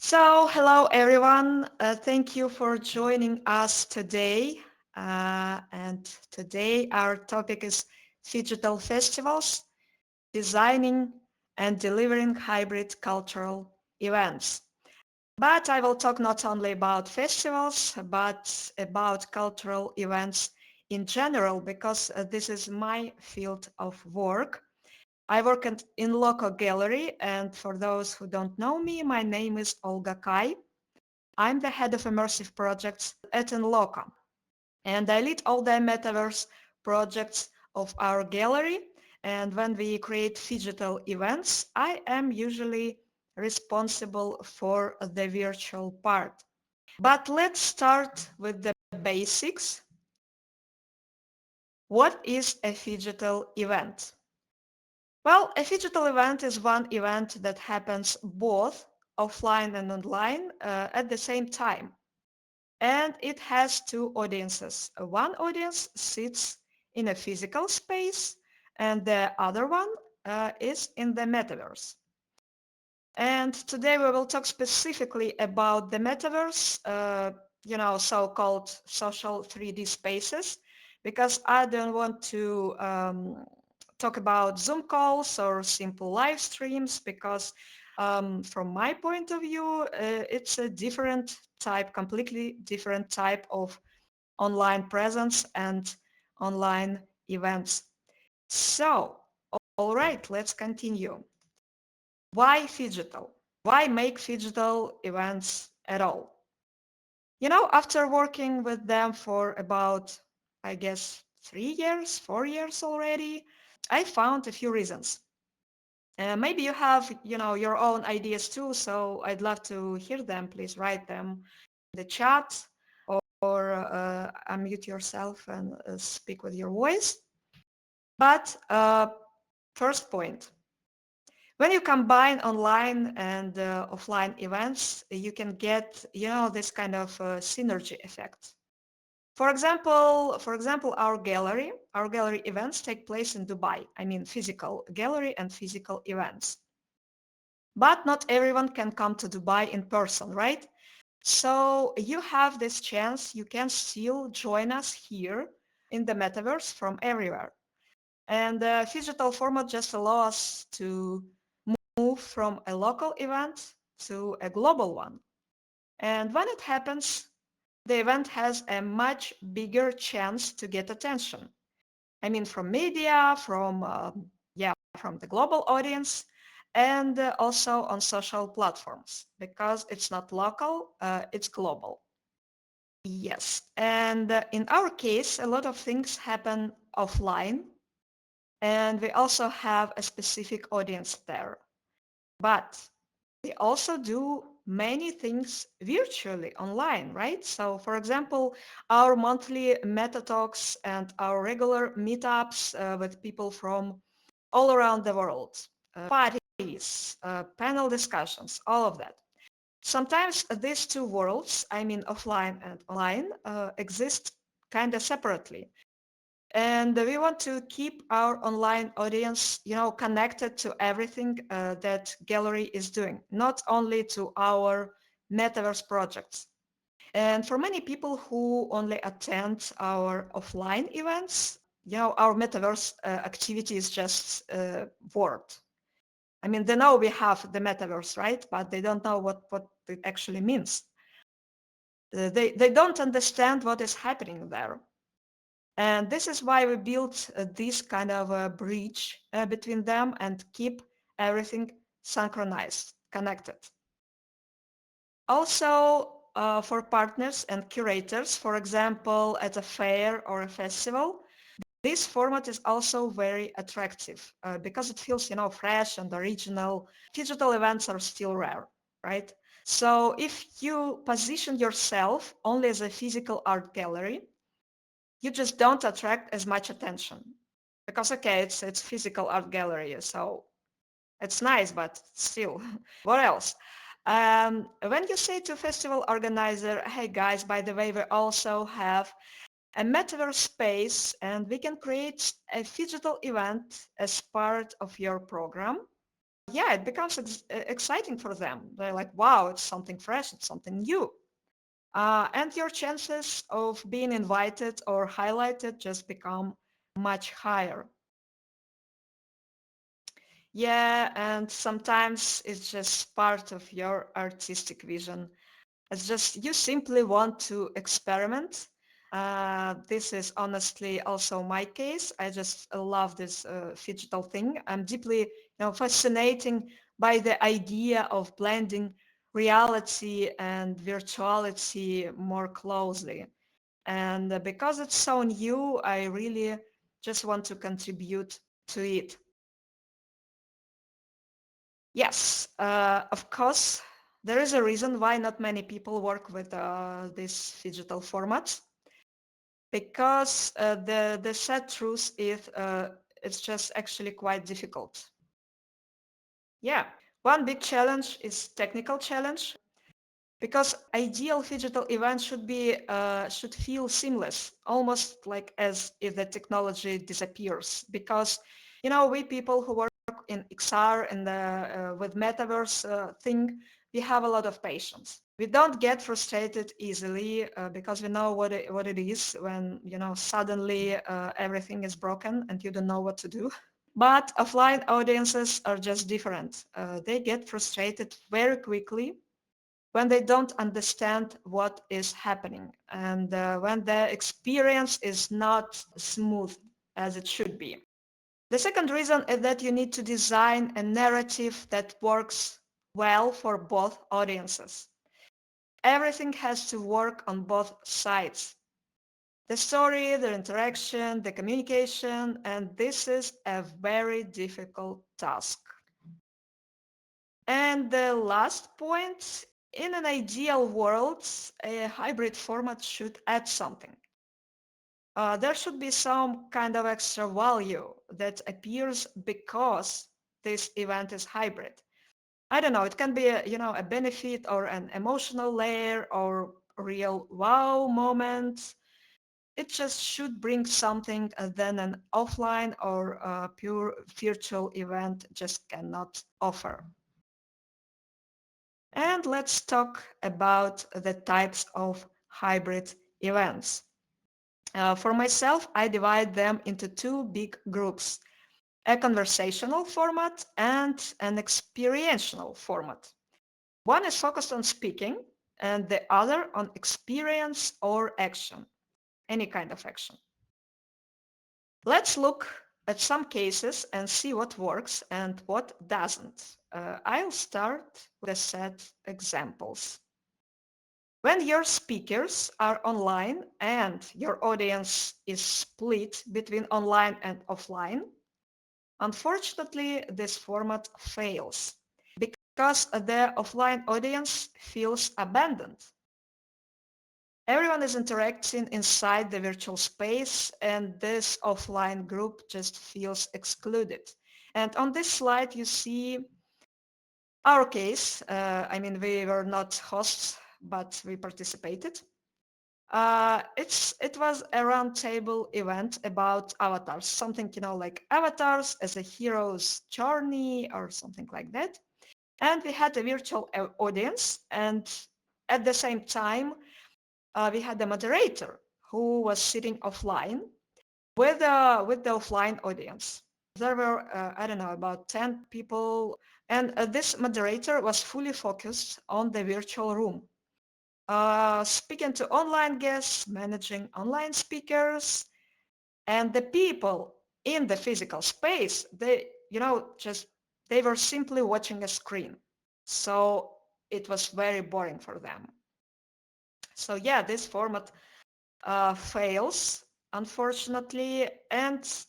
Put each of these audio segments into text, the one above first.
Hello everyone. Thank you for joining us today. And today our topic is Phygital festivals, designing and delivering hybrid cultural events. But I will talk not only about festivals, but about cultural events in general, because this is my field of work. I work at Inloco Gallery, and for those who don't know me, my name is Olga Kai. I'm the head of immersive projects at Inloco, and I lead all the metaverse projects of our gallery. And when we create phygital events, I am usually responsible for the virtual part. But let's start with the basics. What is a phygital event? Well, a phygital event is one event that happens both offline and online at the same time. And it has two audiences. One audience sits in a physical space and the other one is in the metaverse. And today we will talk specifically about the metaverse, so-called social 3D spaces, because I don't want to talk about Zoom calls or simple live streams, because from my point of view, it's a different type, completely different type of online presence and online events. So, all right, let's continue. Why phygital? Why make phygital events at all? After working with them for about, I guess, 3 years, 4 years already, I found a few reasons. Maybe you have, your own ideas too, so I'd love to hear them. Please write them in the chat or unmute yourself and speak with your voice. But first point, when you combine online and offline events, you can get, this kind of synergy effect. For example, our gallery events take place in Dubai. I mean, physical gallery and physical events. But not everyone can come to Dubai in person, right? So you have this chance. You can still join us here in the metaverse from everywhere. And the phygital format just allows us to move from a local event to a global one. And when it happens, the event has a much bigger chance to get attention. I mean, from media, from the global audience, and also on social platforms, because it's not local, it's global. Yes, and in our case, a lot of things happen offline, and we also have a specific audience there. But we also do many things virtually online, right? So for example, our monthly meta talks and our regular meetups with people from all around the world, parties, panel discussions, all of that. Sometimes these two worlds, I mean offline and online, exist kind of separately. And we want to keep our online audience, connected to everything that gallery is doing, not only to our metaverse projects. And for many people who only attend our offline events, our metaverse activity is just word. I mean, they know we have the metaverse, right? But they don't know what it actually means. They don't understand what is happening there. And this is why we built this kind of a bridge between them and keep everything synchronized, connected. Also, for partners and curators, for example, at a fair or a festival, this format is also very attractive because it feels, fresh and original. Digital events are still rare, right? So if you position yourself only as a physical art gallery, you just don't attract as much attention because, okay, it's physical art gallery, so it's nice, but still, what else? When you say to festival organizer, hey guys, by the way, we also have a metaverse space and we can create a digital event as part of your program. yeah, it becomes exciting for them. They're like, wow, it's something fresh, it's something new. And your chances of being invited or highlighted just become much higher. Yeah, and sometimes it's just part of your artistic vision. It's just you simply want to experiment. This is honestly also my case. I just love this Phygital thing. I'm deeply, fascinating by the idea of blending reality and virtuality more closely. And because it's so new, I really just want to contribute to it. Yes, of course, there is a reason why not many people work with this digital format, because the sad truth is it's just actually quite difficult. Yeah, one big challenge is technical challenge, because ideal digital event should feel seamless, almost like as if the technology disappears. Because we people who work in XR and with metaverse thing, we have a lot of patience. We don't get frustrated easily because we know what it is when suddenly everything is broken and you don't know what to do. But offline audiences are just different. They get frustrated very quickly when they don't understand what is happening, and when the experience is not smooth as it should be. The second reason is that you need to design a narrative that works well for both audiences. Everything has to work on both sides. The story, the interaction, the communication, and this is a very difficult task. And the last point, in an ideal world, a hybrid format should add something. There should be some kind of extra value that appears because this event is hybrid. I don't know, it can be a benefit or an emotional layer or a real wow moment. It just should bring something that an offline or a pure virtual event just cannot offer. And let's talk about the types of hybrid events. For myself, I divide them into two big groups: a conversational format and an experiential format. One is focused on speaking and the other on experience or action, any kind of action. Let's look at some cases and see what works and what doesn't. I'll start with a set examples. When your speakers are online and your audience is split between online and offline, unfortunately, this format fails because the offline audience feels abandoned. Everyone is interacting inside the virtual space, and this offline group just feels excluded. And on this slide, you see our case. We were not hosts, but we participated. It was a roundtable event about avatars, something like avatars as a hero's journey or something like that. And we had a virtual audience, and at the same time, we had a moderator who was sitting offline with the offline audience. There were I don't know, about 10 people, and this moderator was fully focused on the virtual room, speaking to online guests, managing online speakers, and the people in the physical space, they were simply watching a screen. So it was very boring for them. So yeah, this format fails, unfortunately, and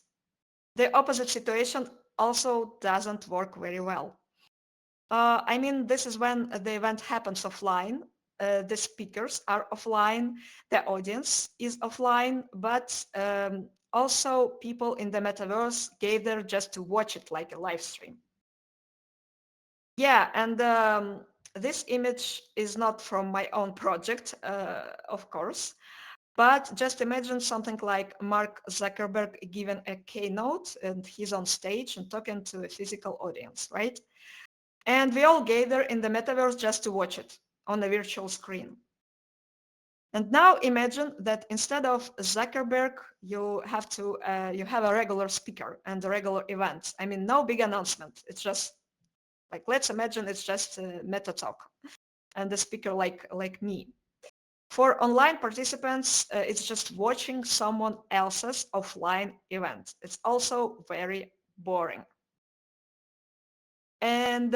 the opposite situation also doesn't work very well. This is when the event happens offline. The speakers are offline, the audience is offline, but also people in the metaverse gather just to watch it like a live stream. Yeah, and this image is not from my own project, of course, But just imagine something like Mark Zuckerberg giving a keynote and he's on stage and talking to a physical audience, right? And we all gather in the metaverse just to watch it on a virtual screen. And now imagine that instead of Zuckerberg, you have a regular speaker and a regular event. I mean, no big announcement. It's just like, let's imagine it's just a meta talk and the speaker like me. For online participants, it's just watching someone else's offline event. It's also very boring. And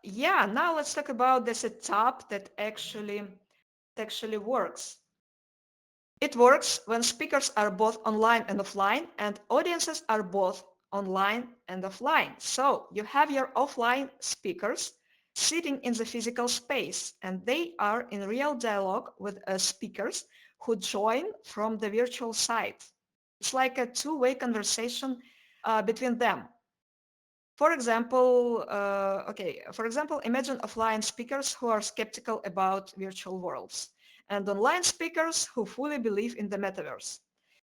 yeah, now let's talk about the setup that actually works. It works when speakers are both online and offline, and audiences are both online and offline. So you have your offline speakers sitting in the physical space, and they are in real dialogue with speakers who join from the virtual site. It's like a two-way conversation between them. For example, imagine offline speakers who are skeptical about virtual worlds and online speakers who fully believe in the metaverse.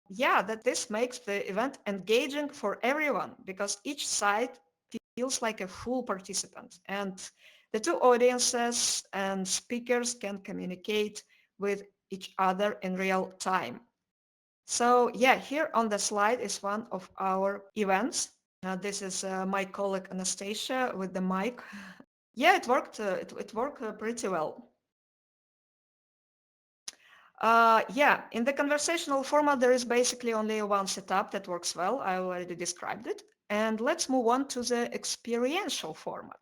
Yeah, that this makes the event engaging for everyone because each side feels like a full participant and the two audiences and speakers can communicate with each other in real time. So yeah, here on the slide is one of our events. This is my colleague Anastasia with the mic. Yeah, it worked. It worked pretty well. Yeah, in the conversational format, there is basically only one setup that works well. I already described it. And let's move on to the experiential format.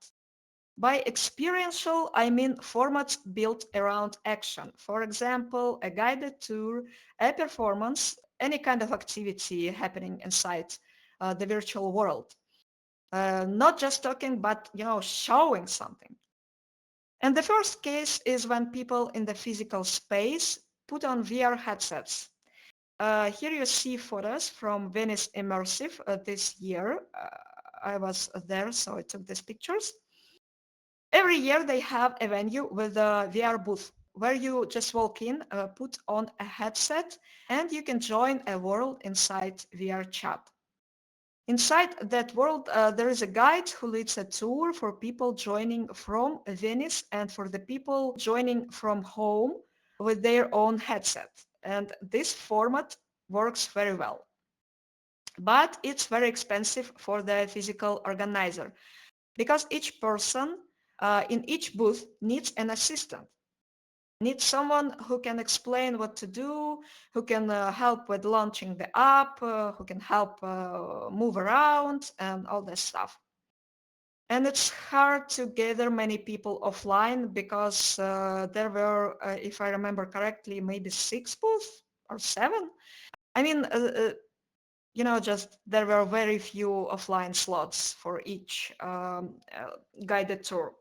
By experiential, I mean formats built around action. For example, a guided tour, a performance, any kind of activity happening inside the virtual world. Not just talking, but showing something. And the first case is when people in the physical space put on VR headsets. Here you see photos from Venice Immersive this year. I was there, so I took these pictures. Every year they have a venue with a VR booth where you just walk in, put on a headset, and you can join a world inside VR chat. Inside that world, there is a guide who leads a tour for people joining from Venice and for the people joining from home with their own headset. And this format works very well. But it's very expensive for the physical organizer because each person in each booth needs an assistant, needs someone who can explain what to do, who can help with launching the app, who can help move around and all this stuff. And it's hard to gather many people offline because there were, if I remember correctly, maybe 6 booths or 7. I mean, just there were very few offline slots for each guided tour.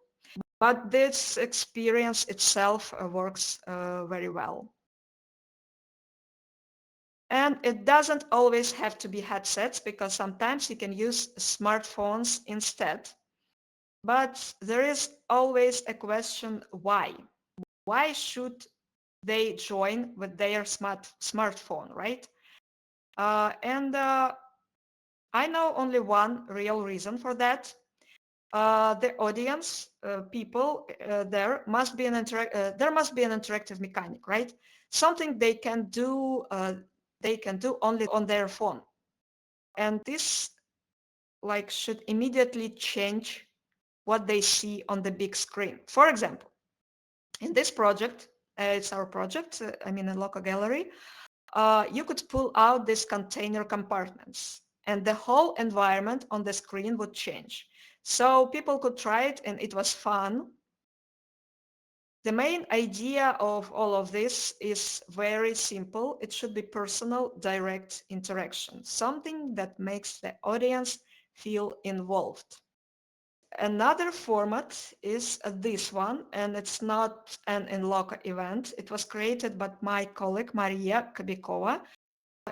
But this experience itself works very well. And it doesn't always have to be headsets because sometimes you can use smartphones instead. But there is always a question why? Why should they join with their smartphone, right? And I know only one real reason for that. The audience, people there must be there must be an interactive mechanic, right? Something they can do only on their phone, and this should immediately change what they see on the big screen. For example, in this project, it's our project, Inloco Gallery, you could pull out these container compartments and the whole environment on the screen would change. So people could try it and it was fun. The main idea of all of this is very simple. It should be personal, direct interaction, something that makes the audience feel involved. Another format is this one, and it's not an Inloco event. It was created by my colleague, Maria Kabikova.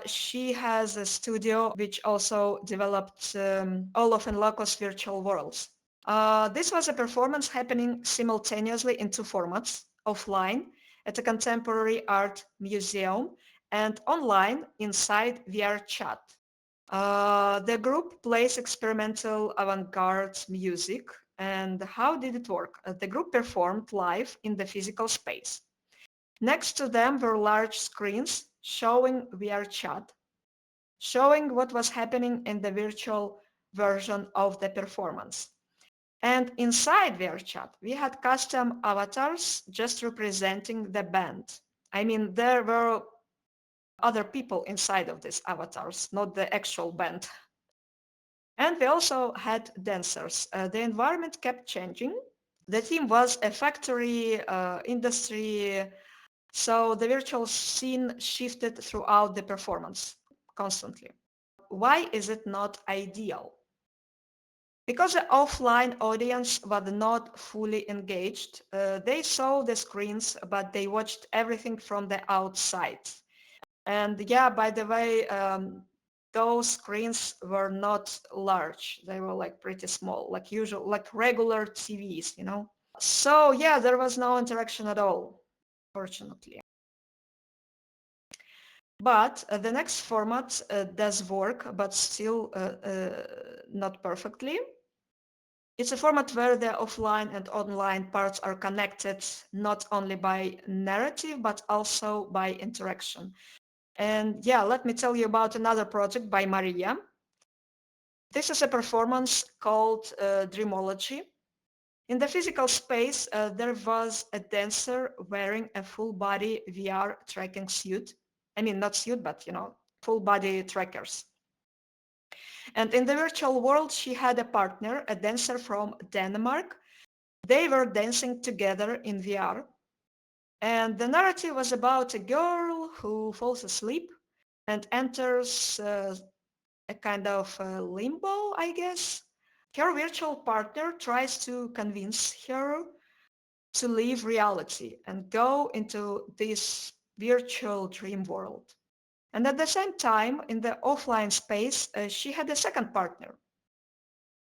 She has a studio which also developed all of Inloco's virtual worlds. This was a performance happening simultaneously in 2 formats, offline at a contemporary art museum and online inside VR chat. The group plays experimental avant-garde music. And how did it work? The group performed live in the physical space. Next to them were large screens showing VR chat, showing what was happening in the virtual version of the performance. And inside VR chat, we had custom avatars just representing the band. I mean, there were other people inside of these avatars, not the actual band. And we also had dancers. The environment kept changing. The theme was a factory, industry, so the virtual scene shifted throughout the performance constantly. Why is it not ideal? Because the offline audience was not fully engaged. They saw the screens, but they watched everything from the outside. And yeah, by the way, those screens were not large. They were like pretty small, like usual, like regular TVs, you know? So yeah, there was no interaction at all, fortunately. But the next format does work, but still not perfectly. It's a format where the offline and online parts are connected not only by narrative, but also by interaction. And yeah, let me tell you about another project by Maria. This is a performance called Dreamology. In the physical space, there was a dancer wearing a full body VR tracking suit. I mean, not suit, but full body trackers. And in the virtual world, she had a partner, a dancer from Denmark. They were dancing together in VR. And the narrative was about a girl who falls asleep and enters a kind of limbo, I guess. Her virtual partner tries to convince her to leave reality and go into this virtual dream world. And at the same time, in the offline space, she had a second partner,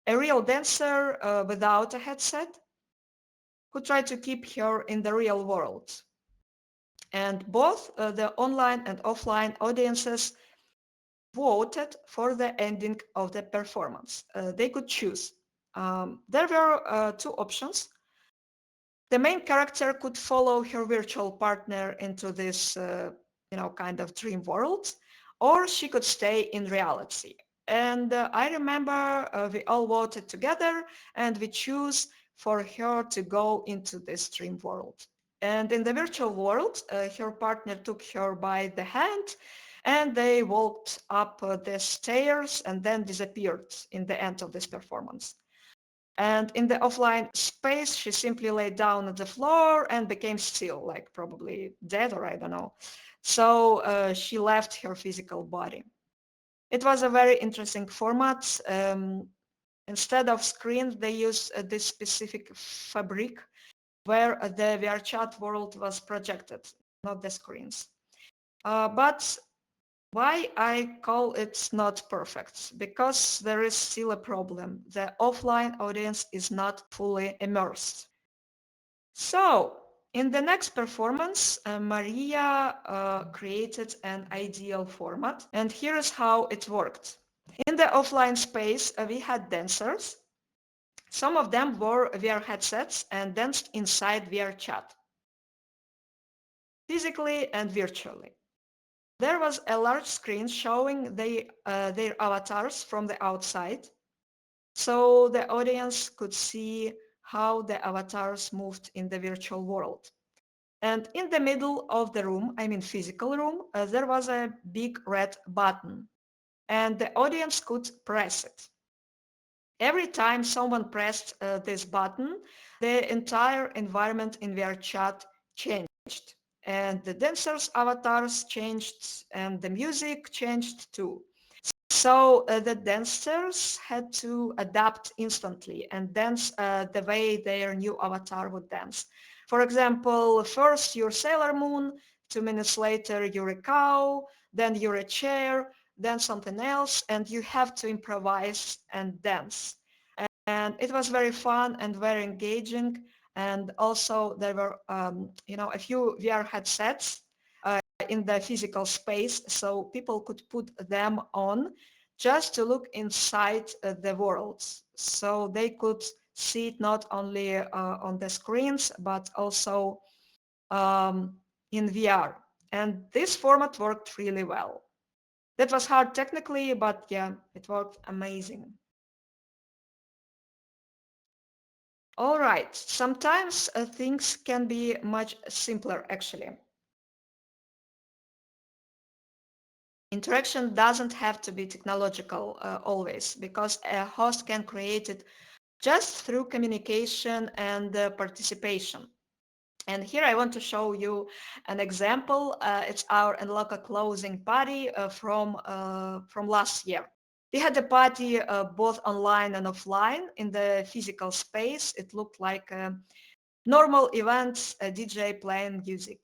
a real dancer without a headset, who tried to keep her in the real world. And both the online and offline audiences voted for the ending of the performance. They could choose. There were two options. The main character could follow her virtual partner into this, kind of dream world, or she could stay in reality. And I remember we all voted together and we choose for her to go into this dream world. And in the virtual world, her partner took her by the hand and they walked up the stairs and then disappeared in the end of this performance. And in the offline space, she simply laid down on the floor and became still, like probably dead or I don't know. So she left her physical body. It was a very interesting format. Instead of screens, they used this specific fabric where the VR chat world was projected, not the screens. But why I call it not perfect? Because there is still a problem. The offline audience is not fully immersed. So, in the next performance, Maria created an ideal format, and here is how it worked. In the offline space, we had dancers. Some of them wore VR headsets and danced inside VR chat, physically and virtually. There was a large screen showing their avatars from the outside, so the audience could see how the avatars moved in the virtual world. And in the middle of the room, I mean physical room, there was a big red button, and the audience could press it. Every time someone pressed this button, the entire environment in VR chat changed. And the dancers' avatars changed and the music changed too. So the dancers had to adapt instantly and dance the way their new avatar would dance. For example, first you're Sailor Moon, 2 minutes later you're a cow, then you're a chair, then something else, and you have to improvise and dance. And it was very fun and very engaging. And also there were, a few VR headsets in the physical space, so people could put them on just to look inside the worlds. So they could see it not only on the screens, but also in VR. And this format worked really well. That was hard technically, but yeah, it worked amazing. All right, sometimes things can be much simpler actually. Interaction doesn't have to be technological always, because a host can create it just through communication and participation. And here I want to show you an example. It's our Inloco closing party from last year. We had a party both online and offline in the physical space. It looked like a normal event, a DJ playing music.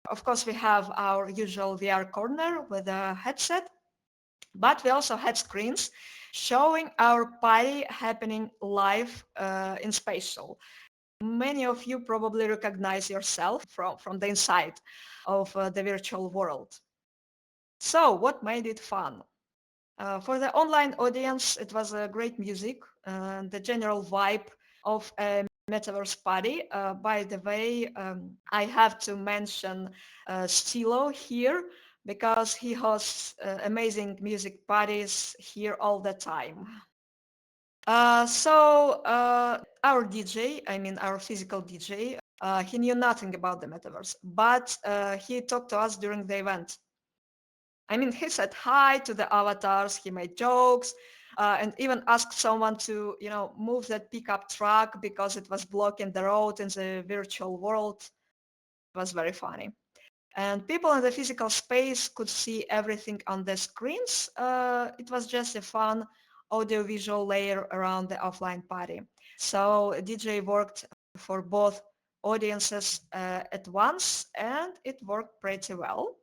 Of course, we have our usual VR corner with a headset, but we also had screens showing our party happening live in spatial. Many of you probably recognize yourself from the inside of the virtual world. So what made it fun? For the online audience, it was a great music, the general vibe of a metaverse party. By the way, I have to mention Stilo here, because he hosts amazing music parties here all the time. Our DJ, I mean our physical DJ, he knew nothing about the metaverse, but he talked to us during the event. I mean, he said hi to the avatars, he made jokes, and even asked someone to, move that pickup truck because it was blocking the road in the virtual world. It was very funny. And people in the physical space could see everything on the screens. It was just a fun audiovisual layer around the offline party. So DJ worked for both audiences at once, and it worked pretty well.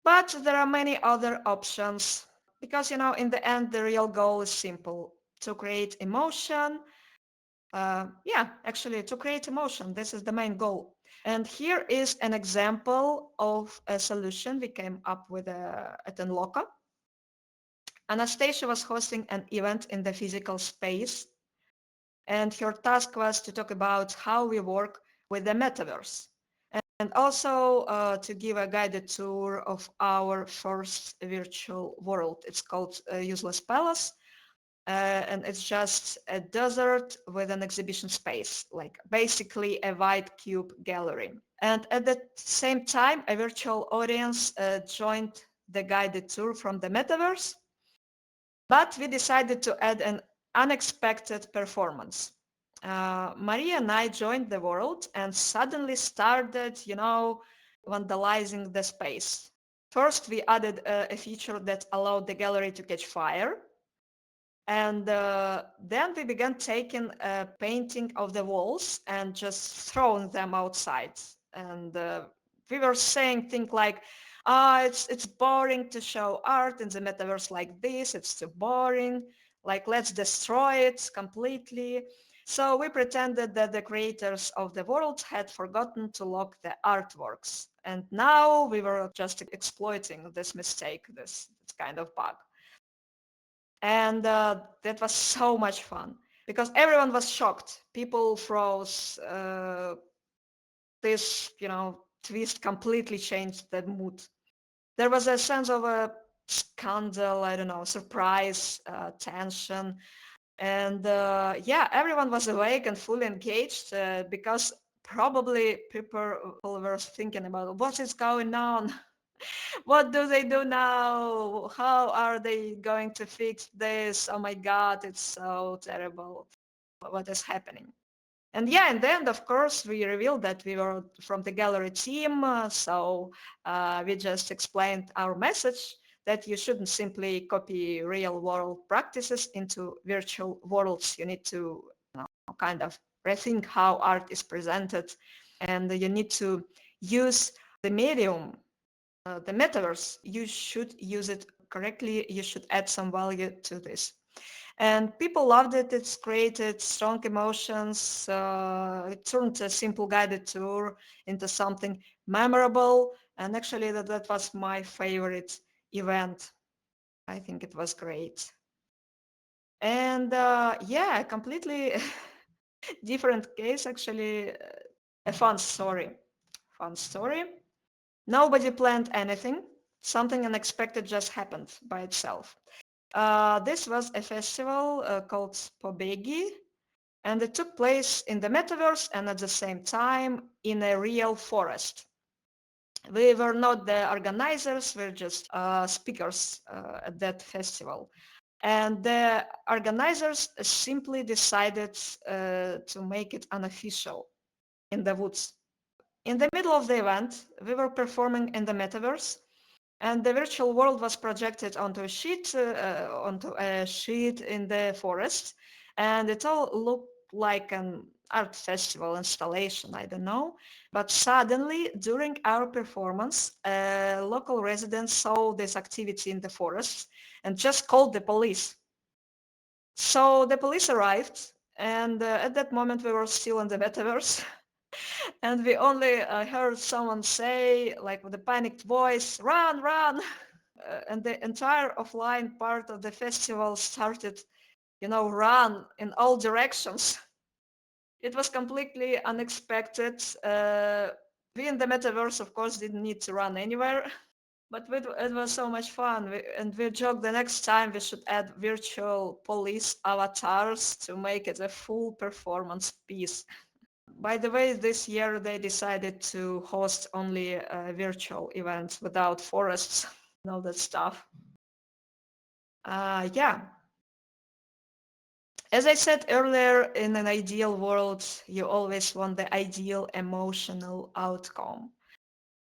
But there are many other options because, in the end, the real goal is simple: to create emotion. Actually, to create emotion. This is the main goal. And here is an example of a solution we came up with at Inloco. Anastasia was hosting an event in the physical space, and her task was to talk about how we work with the metaverse, and also to give a guided tour of our first virtual world. It's called Useless Palace, and it's just a desert with an exhibition space, like basically a white cube gallery. And at the same time, a virtual audience joined the guided tour from the metaverse, but we decided to add an unexpected performance. Maria and I joined the world and suddenly started, vandalizing the space. First, we added a feature that allowed the gallery to catch fire. And then we began taking a painting of the walls and just throwing them outside. And we were saying things like, it's boring to show art in the metaverse like this. It's too boring. Like, let's destroy it completely. So we pretended that the creators of the world had forgotten to lock the artworks. And now we were just exploiting this mistake, this kind of bug. And that was so much fun because everyone was shocked. People froze. This, twist completely changed the mood. There was a sense of a scandal, I don't know, surprise, tension. And everyone was awake and fully engaged because probably people were thinking about what is going on. What do they do now? How are they going to fix this? Oh my God, it's so terrible. What is happening? And in the end, of course, we revealed that we were from the gallery team. So we just explained our message that you shouldn't simply copy real world practices into virtual worlds. You need to kind of rethink how art is presented, and you need to use the medium, the metaverse. You should use it correctly. You should add some value to this. And people loved it. It's created strong emotions. It turned a simple guided tour into something memorable. And actually, that was my favorite event. I think it was great. And yeah, completely different case, actually, a fun story. Fun story. Nobody planned anything. Something unexpected just happened by itself. This was a festival called Pobegi, and it took place in the metaverse and at the same time in a real forest. We were not the organizers, we're just speakers at that festival. And the organizers simply decided to make it unofficial in the woods. In the middle of the event, we were performing in the metaverse, and the virtual world was projected onto a sheet in the forest, and it all looked like an art festival installation, I don't know. But suddenly, during our performance, local residents saw this activity in the forest and just called the police. So the police arrived, and at that moment we were still in the metaverse. And we only heard someone say, like with a panicked voice, run, run. And the entire offline part of the festival started, run in all directions. It was completely unexpected. We in the metaverse, of course, didn't need to run anywhere, but it was so much fun. And we joked the next time we should add virtual police avatars to make it a full performance piece. By the way, this year they decided to host only virtual events without forests and all that stuff. Yeah. As I said earlier, in an ideal world, you always want the ideal emotional outcome.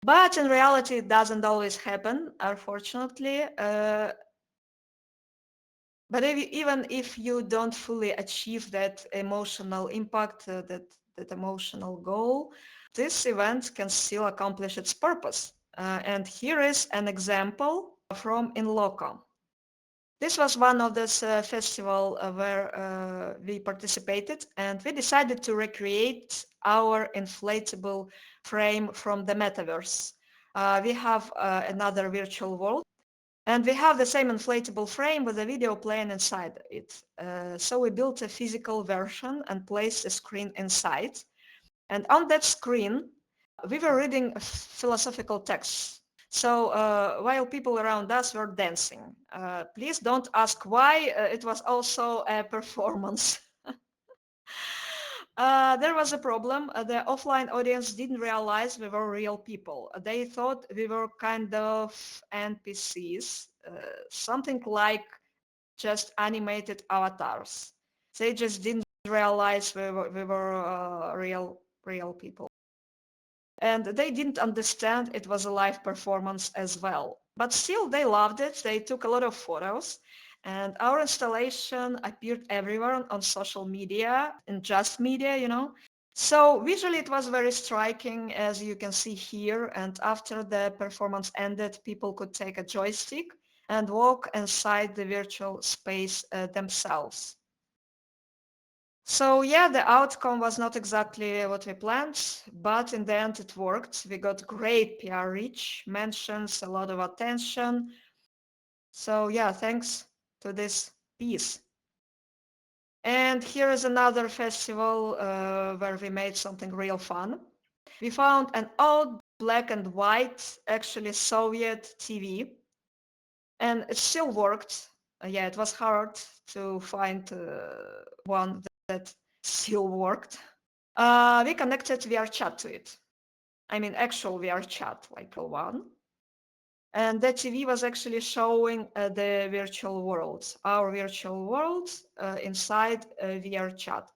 But in reality, it doesn't always happen, unfortunately. But even if you don't fully achieve that emotional impact, that emotional goal, this event can still accomplish its purpose. And here is an example from Inloco. This was one of those festival where we participated, and we decided to recreate our inflatable frame from the metaverse. We have another virtual world, and we have the same inflatable frame with a video playing inside it. So we built a physical version and placed a screen inside. And on that screen, we were reading philosophical texts. So while people around us were dancing, please don't ask why. It was also a performance. There was a problem. The offline audience didn't realize we were real people. They thought we were kind of NPCs, something like just animated avatars. They just didn't realize we were real people. And they didn't understand it was a live performance as well. But still, they loved it. They took a lot of photos. And our installation appeared everywhere on social media and just media. So visually it was very striking, as you can see here. And after the performance ended, people could take a joystick and walk inside the virtual space themselves. So yeah, the outcome was not exactly what we planned, but in the end it worked. We got great PR reach, mentions, a lot of attention. So yeah, thanks to this piece. And here is another festival where we made something real fun. We found an old black and white, actually Soviet TV, and it still worked. Yeah, it was hard to find one that still worked. We connected VR chat to it. I mean, actual VR chat, like one. And the TV was actually showing the virtual worlds, our virtual worlds inside VR chat.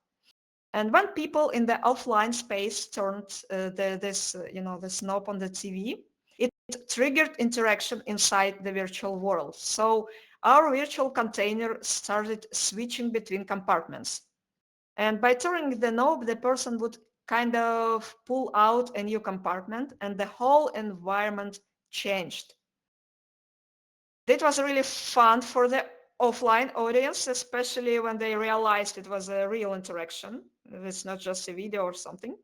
And when people in the offline space turned this knob on the TV, it triggered interaction inside the virtual world. So our virtual container started switching between compartments. And by turning the knob, the person would kind of pull out a new compartment and the whole environment changed. It was really fun for the offline audience, especially when they realized it was a real interaction. It's not just a video or something.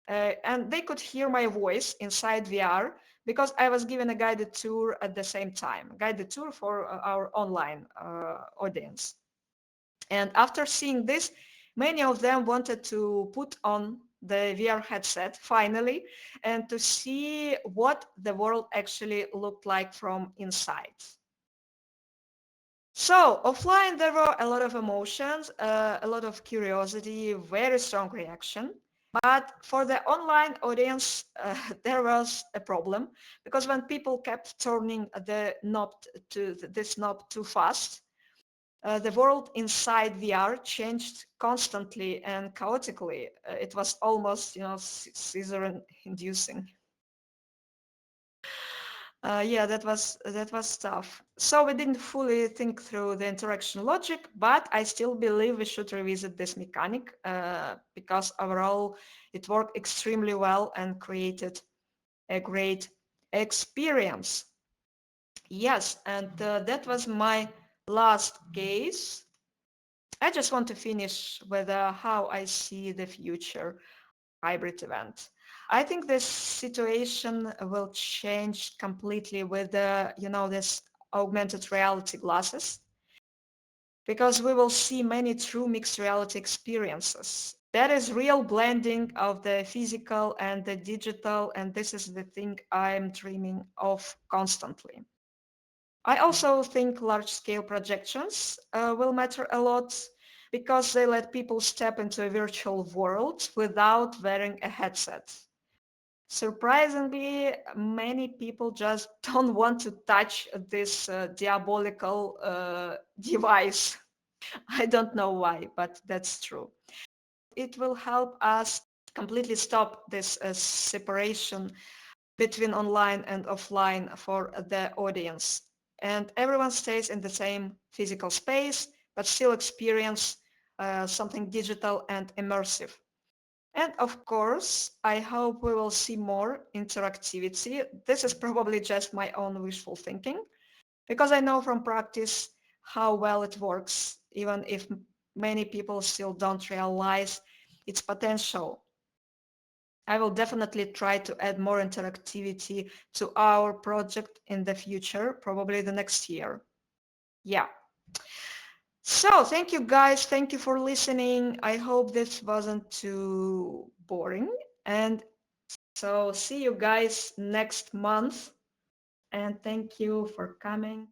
And they could hear my voice inside VR because I was given a guided tour at the same time, guided tour for our online audience. And after seeing this, many of them wanted to put on the VR headset finally and to see what the world actually looked like from inside. So offline, there were a lot of emotions, a lot of curiosity, very strong reaction. But for the online audience, there was a problem because when people kept turning this knob too fast, the world inside VR changed constantly and chaotically. It was almost, seizure-inducing. Yeah, that was tough. So we didn't fully think through the interaction logic, but I still believe we should revisit this mechanic because overall it worked extremely well and created a great experience. Yes, and that was my last case. I just want to finish with how I see the future hybrid event. I think this situation will change completely with this augmented reality glasses because we will see many true mixed reality experiences. That is real blending of the physical and the digital, and this is the thing I'm dreaming of constantly. I also think large-scale projections will matter a lot because they let people step into a virtual world without wearing a headset. Surprisingly, many people just don't want to touch this diabolical device. I don't know why, but that's true. It will help us completely stop this separation between online and offline for the audience. And everyone stays in the same physical space, but still experience something digital and immersive. And of course, I hope we will see more interactivity. This is probably just my own wishful thinking, because I know from practice how well it works, even if many people still don't realize its potential. I will definitely try to add more interactivity to our project in the future, probably the next year. Yeah. So thank you guys. Thank you for listening. I hope this wasn't too boring. And so see you guys next month. And thank you for coming.